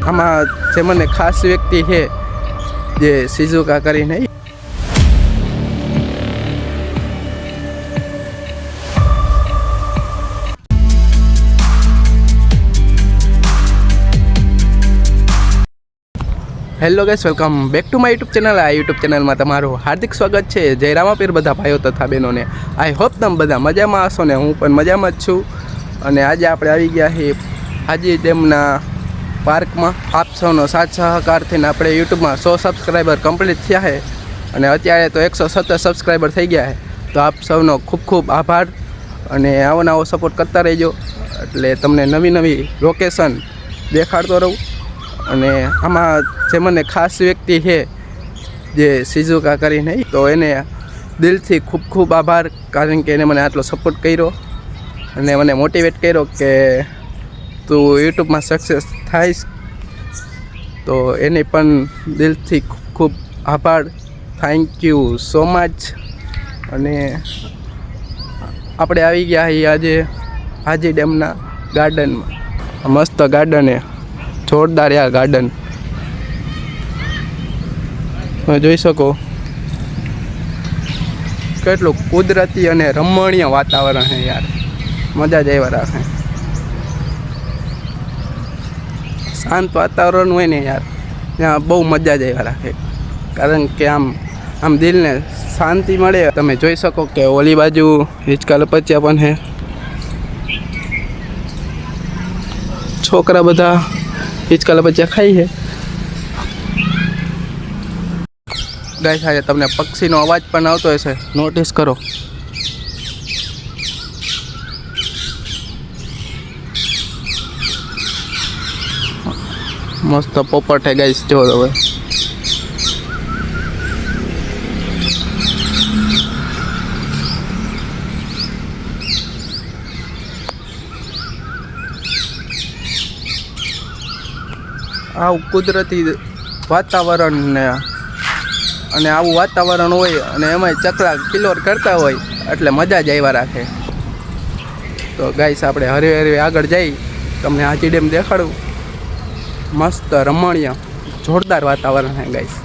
આમાં જે મને ખાસ વ્યક્તિ છે જે સિઝુકા કરીને hello guys, welcome back to my YouTube channel. આ યુટ્યુબ ચેનલમાં તમારું હાર્દિક સ્વાગત છે. જય રામાપીર બધા ભાઈઓ તથા બહેનોને. આઈ હોપ તમે બધા મજામાં હશો ને હું પણ મજામાં જ છું. અને આજે આપણે આવી ગયા છીએ હાજી ડેમના પાર્કમાં. આપ સૌનો સાથ સહકારથી આપણે યુટ્યુબમાં 100 સબસ્ક્રાઈબર કમ્પ્લીટ થયા છે અને અત્યારે તો 170 સબસ્ક્રાઈબર થઈ ગયા છે. તો આપ સૌનો ખૂબ ખૂબ આભાર અને આવો નવો સપોર્ટ કરતા રહેજો, એટલે તમને નવી નવી લોકેશન દેખાડતો રહું. અને આમાં જે મને ખાસ વ્યક્તિ છે જે સિઝુકા કરીને, તો એને દિલથી ખૂબ ખૂબ આભાર, કારણ કે એને મને આટલો સપોર્ટ કર્યો અને મને મોટિવેટ કર્યો કે તું યુટ્યુબમાં સક્સેસ થાઈશ. તો એને પણ દિલથી ખૂબ ખૂબ આભાર. Thank you so much. અને આપણે આવી ગયા છીએ આજે હાજી ડેમના ગાર્ડનમાં. મસ્ત ગાર્ડન છે, જોરદાર યાર ગાર્ડન. તમે જોઈ શકો કેટલું કુદરતી અને રમણીય વાતાવરણ છે યાર, મજા જ આવ્યા રાખે. શાંત વાતાવરણ હોય ને યાર, ત્યાં બહુ મજા જ આવ્યા રાખે, કારણ કે આમ દિલને શાંતિ મળે. તમે જોઈ શકો કે ઓલી બાજુ હિંચકા લપચ્યા પણ છે. છોકરા બધા હિંચકા લપચ્યા ખાઈ છે. ગાઈસ, આજે તમને પક્ષીનો અવાજ પણ આવતો હશે, નોટિસ કરો. મસ્ત પોપટ છે ગાઈસ, જો હવે આવું કુદરતી વાતાવરણ ને અને આવું વાતાવરણ હોય અને એમાંય ચકલા કિલોર કરતા હોય એટલે મજા જ આવ્યા રાખે. તો ગાઈસ, આપણે હરે હરે આગળ જઈ તમને હાજી ડેમ દેખાડું. મસ્ત રમણીય જોરદાર વાતાવરણ છે ગાઈસ.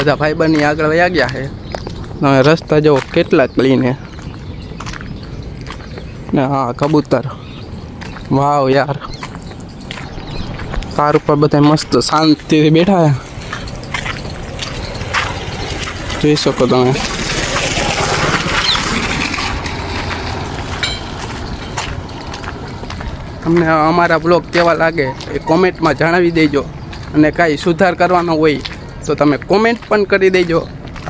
બધા ભાઈબંધની આગળ વયા ગયા છે. તમે રસ્તા જો કેટલા ક્લીન છે ને. હા, કબૂતર, વાવ યાર. કાર ઉપર બધા મસ્ત શાંતિથી બેઠા છે, જોઈ શકો તમે. તમને અમારા બ્લોગ કેવા લાગે એ કોમેન્ટમાં જણાવી દેજો, અને કાંઈ સુધાર કરવાનો હોય તો તમે કોમેન્ટ પણ કરી દેજો.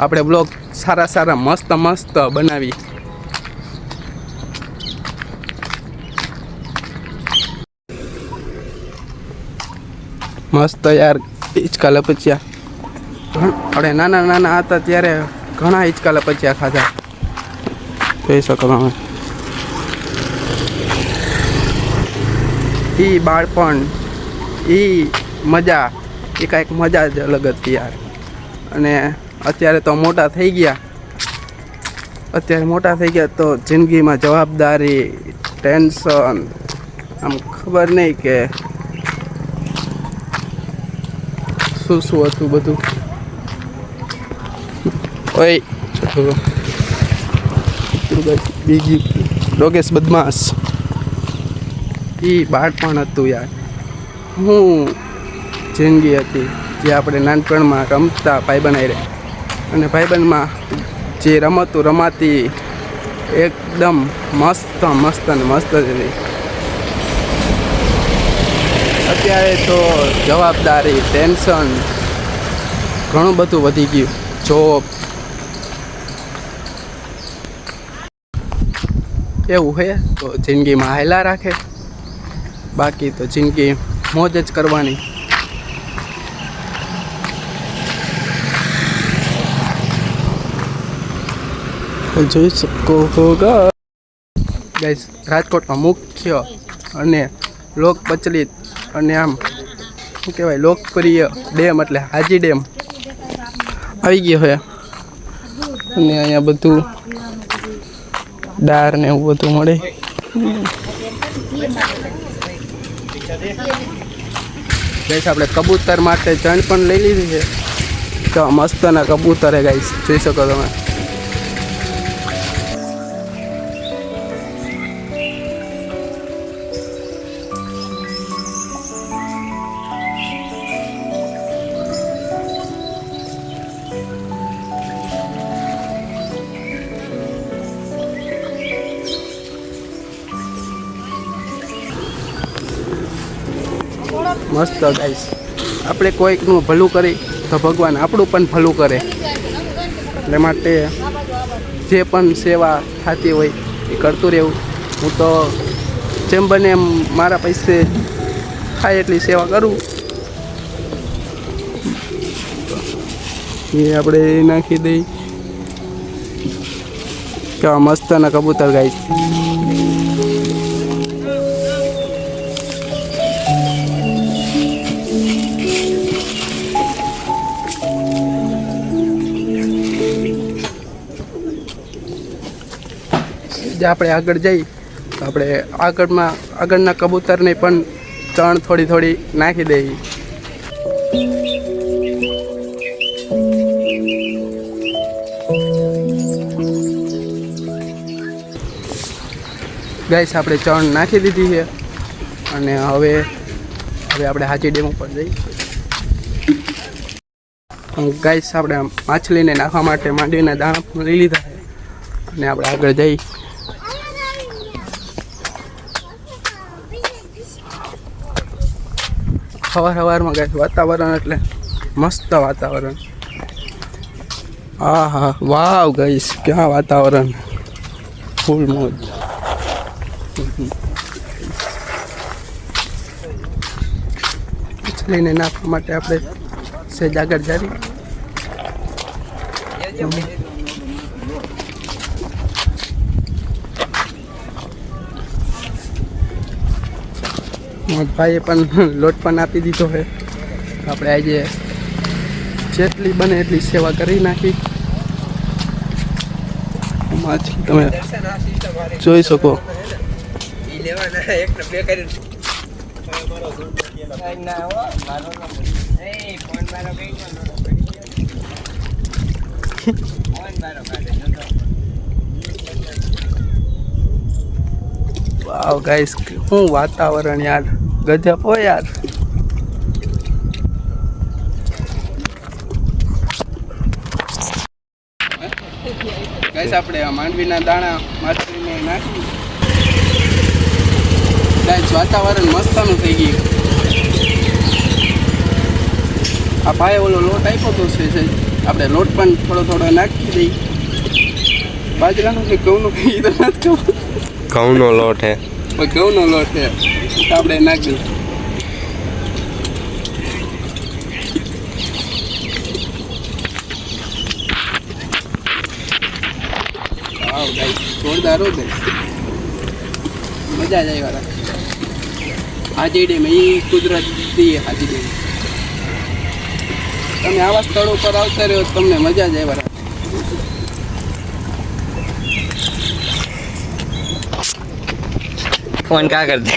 આપણે બ્લોગ સારા મસ્ત બનાવી. મસ્ત યાર હિંચકા લપચ્યા. આપણે નાના હતા ત્યારે ઘણા હિંચકા લપચ્યા ખાધા, જોઈ શકો તમે. એ બાળપણ, એ મજા, એ કાંઈક મજા જ અલગ હતી યાર. અને અત્યારે તો મોટા થઈ ગયા તો જિંદગીમાં જવાબદારી, ટેન્શન, આમ ખબર નહીં કે શું હતું બધું. ઓય બીજી ડોગેશ બદમાશ, એ બાળપણ હતું યાર. હું જિંદગી હતી જે આપણે નાનપણમાં રમતા ભાઈબંધ હારે, અને ભાઈબંધમાં જે રમતું રમાતી એકદમ મસ્ત અને મસ્ત જ હતી. અત્યારે તો જવાબદારી, ટેન્શન ઘણું બધું વધી ગયું. જોબ, એવું છે તો જિંદગીમાં હાયલા રાખે, બાકી તો જિંદગી મોજ જ કરવાની. જોઈ શકો છો ગાઈસ, રાજકોટમાં મુખ્ય અને લોક પ્રચલિત અને આમ શું કહેવાય લોકપ્રિય ડેમ એટલે હાજી ડેમ આવી ગયો છે. અને અહીંયા બધું દાર ને એવું બધું મળે. ગાઈસ આપણે કબૂતર માટે ચણ પણ લઈ લીધી છે. તો મસ્તના કબૂતર હે ગાઈસ, જોઈ શકો તમે. મસ્ત ગાઈસ, આપણે કોઈકનું ભલું કરી તો ભગવાન આપણું પણ ભલું કરે. એટલે માટે જે પણ સેવા થતી હોય એ કરતું રહેવું. હું તો જેમ બને એમ મારા પૈસે થાય એટલી સેવા કરું. એ આપણે નાખી દઈ. કેવા મસ્તના કબૂતર ગાઈસ. આપણે આગળ જઈ તો આપણે આગળના કબૂતરને પણ ચણ થોડી થોડી નાખી દઈએ. ગાઈસ આપણે ચણ નાખી દીધી છે અને હવે આપણે હાજી ડેમ ઉપર જઈ. ગાઈસ આપણે માછલીને નાખવા માટે માંડવીના દાણા પણ લઈ લીધા છે અને આપણે આગળ જઈ. સવારમાં ગાઈસ વાતાવરણ એટલે મસ્ત વાતાવરણ. હા હા વાવ ગાઈસ, ક્યાં વાતાવરણ, ફૂલ મોજ. માછલીને નાખવા માટે આપણે સહેજ આગળ જઈએ. ભાઈએ પણ લોટ પણ આપી દીધો છે. આપણે આજે જેટલી બને એટલી સેવા કરી નાખી. માછલી તમે જોઈ શકો. વાવ ગાઈસ, શું વાતાવરણ યાર, ગજબ હો યાર. ગાઈસ આપણે માંડવીના દાણા માછલીને નાખી. ગાઈસ વાતાવરણ મસ્તનું થઈ ગયું. આ ભાઈ ઓલો લોટ આપ્યો તો છે, આપણે લોટ પણ થોડો થોડો નાખી દઈ. બાજરાનું કે ઘઉંનું કઈ તો નથી ખબર. ઘઉંનો લોટ હે, ઘઉંનો લોટ છે તો આપણે નાખી દઈએ. વાવ ગાઈસ, જોરદાર હો ગાઈસ, મજા જ આવી વાળા. હાજી ડેમ એ કુદરતી હાજી ડેમ. તમે આવા સ્થળો પર આવતા રહ્યો તમને મજા જ આવે. फोन क्या करते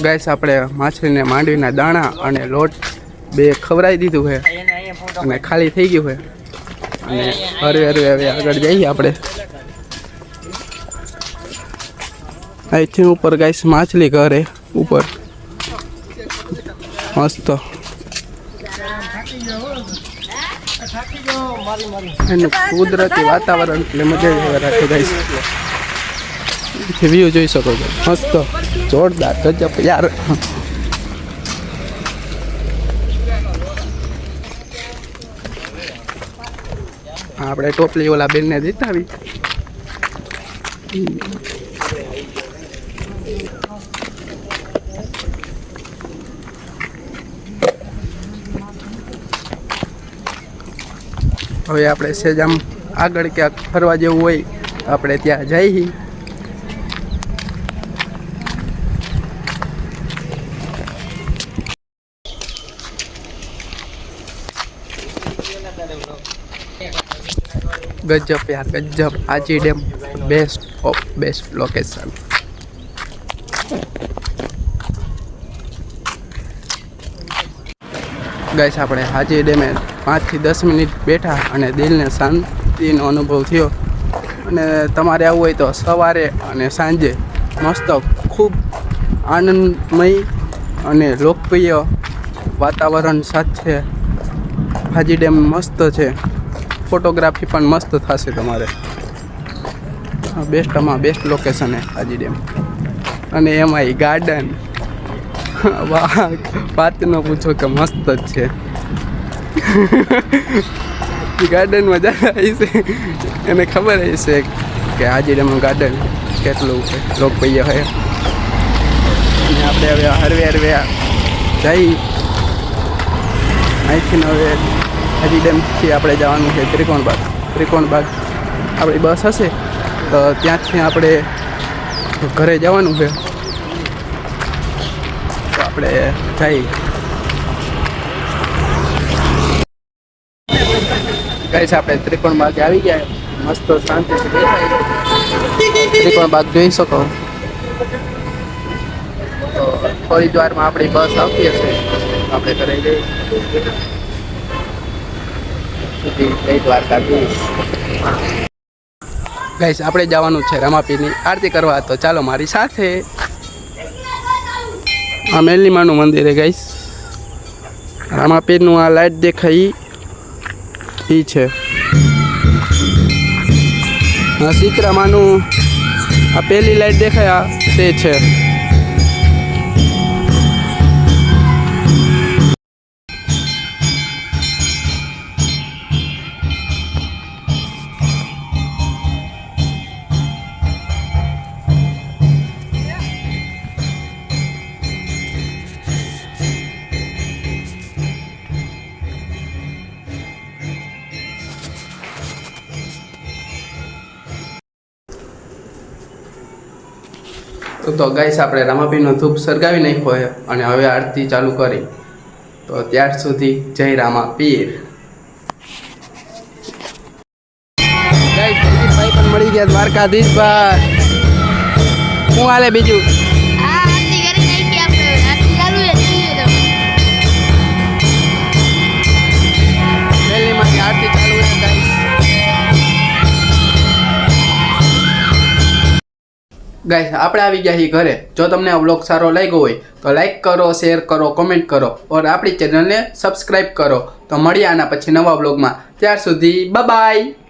ગાઈસ આપણે માછલીને માંડવીના દાણા અને લોટ બે ખવડાવી દીધું છે અને ખાલી થઈ ગયું છે અને હરવે હવે આગળ જઈએ આપણે અહીંથી ઉપર ગાઈસ માછલી ઘરે ઉપર મસ્ત એનું કુદરતી વાતાવરણ એટલે મજા જ રાખે ગાઈસ વ્યૂ જોઈ શકો છો મસ્ત જોરદાર ગજબ યાર આપણે ટોપલી ઓલા બેનને જીતાવી હવે આપણે સેજામ આગળ ક્યાંક ફરવા જેવું હોય આપણે ત્યાં જઈએ ગજબ યાર ગજબ હાજી dam best of best location guys આપણે હાજી ડેમે 5 થી 10 મિનિટ બેઠા અને દિલને શાંતિનો અનુભવ થયો અને તમારે આવવું હોય તો સવારે અને સાંજે મસ્ત ખૂબ આનંદમય અને લોકપ્રિય વાતાવરણ સાથે હાજી ડેમ મસ્ત છે ફોટોગ્રાફી પણ મસ્ત થશે તમારે બેસ્ટમાં બેસ્ટ લોકેશન છે હાજી ડેમ અને એમાંય ગાર્ડન વાહ વાત ન પૂછો કે મસ્ત જ છે ગાર્ડનમાં જતા હશે એને ખબર હશે કે હાજી ડેમનું ગાર્ડન કેટલું લોકપ્રિય છે અને આપણે હવે હરવે જઈ અહીંથી હવે હાજી ડેમથી આપણે જવાનું છે ત્રિકોણબાગ આપણી બસ હશે તો ત્યાંથી આપણે ઘરે જવાનું છે તો આપણે જઈ ગાઈસ આપણે ત્રિકોણબાગે આવી ગયા મસ્ત શાંતિથી બેઠા ત્રિકોણબાગ જોઈ શકો તો થોડી જ વારમાં આપણી બસ આવતી હશે આપણે ઘરે જઈ ગાઈસ આપણે જવાનું છે રમાપીરની આરતી કરવા તો ચાલો મારી સાથે આ મેલીમાનું મંદિર છે ગાઈસ રામાપીરનું આ લાઈટ દેખાય એ છે આ સીતરામાનું આ પહેલી લાઈટ દેખાય તે છે તો ગાઈસ આપણે રામાપીરનો ધૂપ સળગાવી નાખ્યો છે અને હવે આરતી ચાલુ કરી તો ત્યાર સુધી જય રામાપીર ગાઈસ ભાઈ પણ મળી ગયા દ્વારકાધીશભાઈ હું હાલે બીજું પહેલીમાંથી આરતી ચાલુ છે ગાઈસ ગાઈસ આપણે આવી ગયા છીએ ઘરે જો તમને આ વ્લોગ સારો લાગ્યો હોય તો લાઈક કરો શેર કરો કોમેન્ટ કરો और આપણી ચેનલને સબસ્ક્રાઇબ કરો તો મળીએ આના પછી નવા વ્લોગમાં ત્યાર સુધી બાય બાય